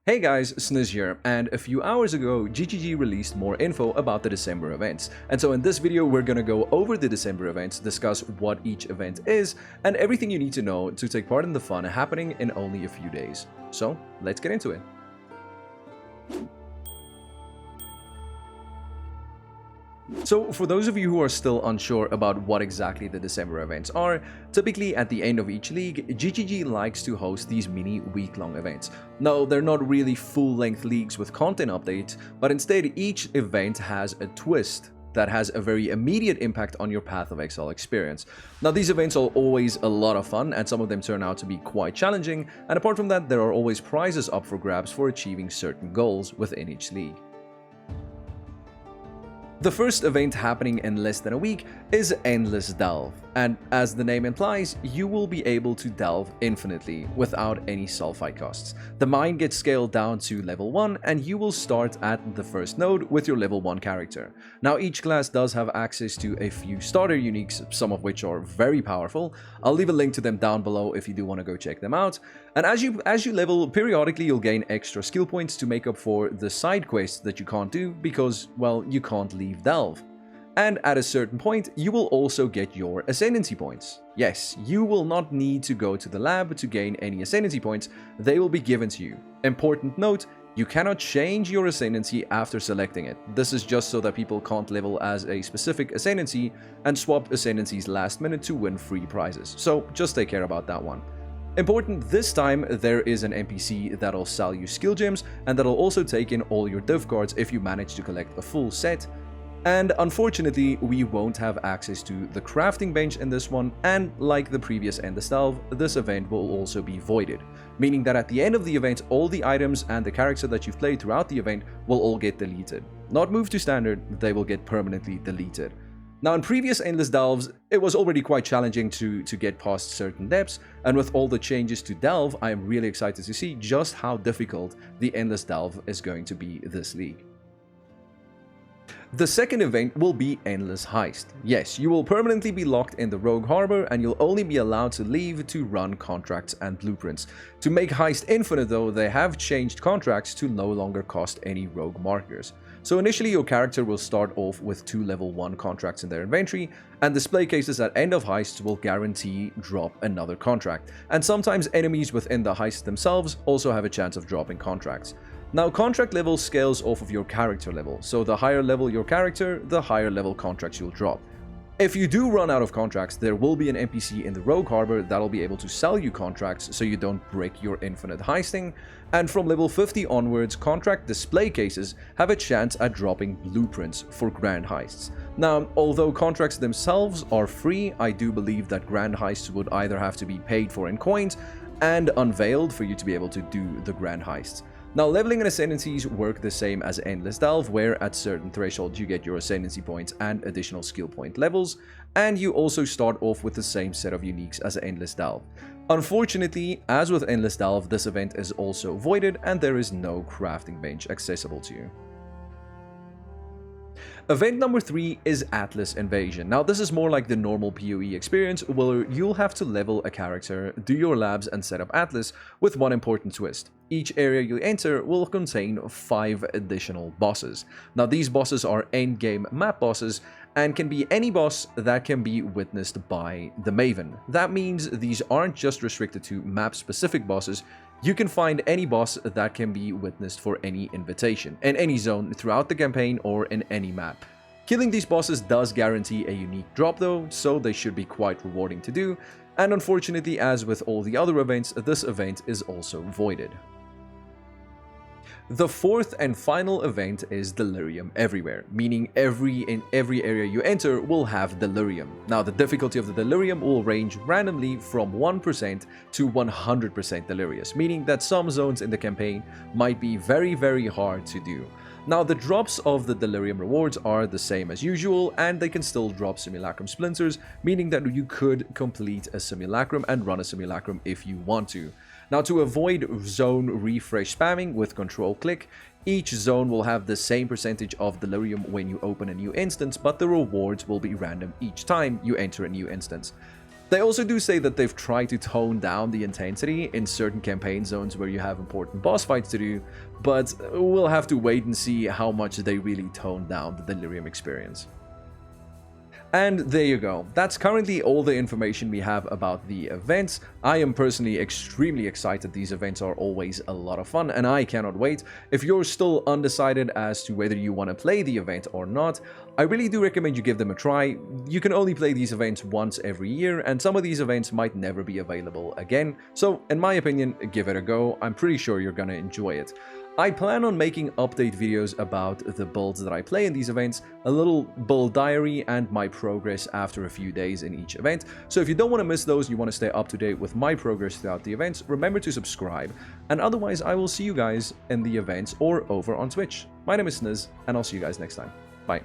Hey guys, Sniz here, and a few hours ago, GGG released more info about the December events. And so in this video, we're gonna go over the December events, discuss what each event is, and everything you need to know to take part in the fun happening in only a few days. So, let's get into it. So, for those of you who are still unsure about what exactly the December events are, typically at the end of each league, GGG likes to host these mini week-long events. No, they're not really full-length leagues with content updates, but instead each event has a twist that has a very immediate impact on your Path of Exile experience. Now, these events are always a lot of fun, and some of them turn out to be quite challenging, and apart from that, there are always prizes up for grabs for achieving certain goals within each league. The first event happening in less than a week is Endless Delve, and as the name implies, you will be able to delve infinitely without any sulfite costs. The mine gets scaled down to level 1 and you will start at the first node with your level 1 character. Now each class does have access to a few starter uniques, some of which are very powerful. I'll leave a link to them down below if you do want to go check them out. And as you level, periodically you'll gain extra skill points to make up for the side quests that you can't do because, well, you can't leave Delve. And at a certain point, you will also get your Ascendancy points. Yes, you will not need to go to the lab to gain any Ascendancy points, they will be given to you. Important note, you cannot change your Ascendancy after selecting it. This is just so that people can't level as a specific Ascendancy and swap Ascendancies last minute to win free prizes. So just take care about that one. Important, this time there is an NPC that'll sell you skill gems and that'll also take in all your div cards if you manage to collect a full set. And unfortunately, we won't have access to the crafting bench in this one, and like the previous Endless Delve, this event will also be voided, meaning that at the end of the event, all the items and the character that you've played throughout the event will all get deleted. Not moved to standard, they will get permanently deleted. Now, in previous Endless Delves, it was already quite challenging to get past certain depths, and with all the changes to Delve, I am really excited to see just how difficult the Endless Delve is going to be this league. The second event will be Endless Heist. Yes, you will permanently be locked in the Rogue Harbor and you'll only be allowed to leave to run contracts and blueprints. To make Heist infinite though, they have changed contracts to no longer cost any rogue markers. So initially your character will start off with 2 level 1 contracts in their inventory, and display cases at end of heists will guarantee drop another contract. And sometimes enemies within the heist themselves also have a chance of dropping contracts. Now, contract level scales off of your character level, so the higher level your character, the higher level contracts you'll drop. If you do run out of contracts, there will be an NPC in the Rogue Harbor that'll be able to sell you contracts so you don't break your infinite heisting, and from level 50 onwards, contract display cases have a chance at dropping blueprints for grand heists. Now, although contracts themselves are free, I do believe that grand heists would either have to be paid for in coins and unveiled for you to be able to do the grand heists. Now, leveling and ascendancies work the same as Endless Delve, where at certain thresholds you get your ascendancy points and additional skill point levels, and you also start off with the same set of uniques as Endless Delve. Unfortunately, as with Endless Delve, this event is also voided and there is no crafting bench accessible to you. Event number 3 is Atlas Invasion. Now, this is more like the normal PoE experience where you'll have to level a character, do your labs and set up Atlas with one important twist. Each area you enter will contain 5 additional bosses. Now, these bosses are endgame map bosses and can be any boss that can be witnessed by the Maven. That means these aren't just restricted to map-specific bosses. You can find any boss that can be witnessed for any invitation, in any zone throughout the campaign or in any map. Killing these bosses does guarantee a unique drop though, so they should be quite rewarding to do, and unfortunately, as with all the other events, this event is also voided. The fourth and final event is Delirium Everywhere, meaning in every area you enter will have Delirium. Now, the difficulty of the Delirium will range randomly from 1% to 100% delirious, meaning that some zones in the campaign might be very hard to do. Now, the drops of the Delirium rewards are the same as usual, and they can still drop Simulacrum Splinters, meaning that you could complete a Simulacrum and run a Simulacrum if you want to. Now, to avoid zone refresh spamming with Control-click, each zone will have the same percentage of Delirium when you open a new instance, but the rewards will be random each time you enter a new instance. They also do say that they've tried to tone down the intensity in certain campaign zones where you have important boss fights to do, but we'll have to wait and see how much they really tone down the Delirium experience. And there you go. That's currently all the information we have about the events. I am personally extremely excited. These events are always a lot of fun, and I cannot wait. If you're still undecided as to whether you want to play the event or not, I really do recommend you give them a try. You can only play these events once every year, and some of these events might never be available again. So, in my opinion, give it a go. I'm pretty sure you're gonna enjoy it. I plan on making update videos about the builds that I play in these events, a little build diary, and my progress after a few days in each event. So if you don't want to miss those, you want to stay up to date with my progress throughout the events, remember to subscribe. And otherwise, I will see you guys in the events or over on Twitch. My name is Sniz, and I'll see you guys next time. Bye.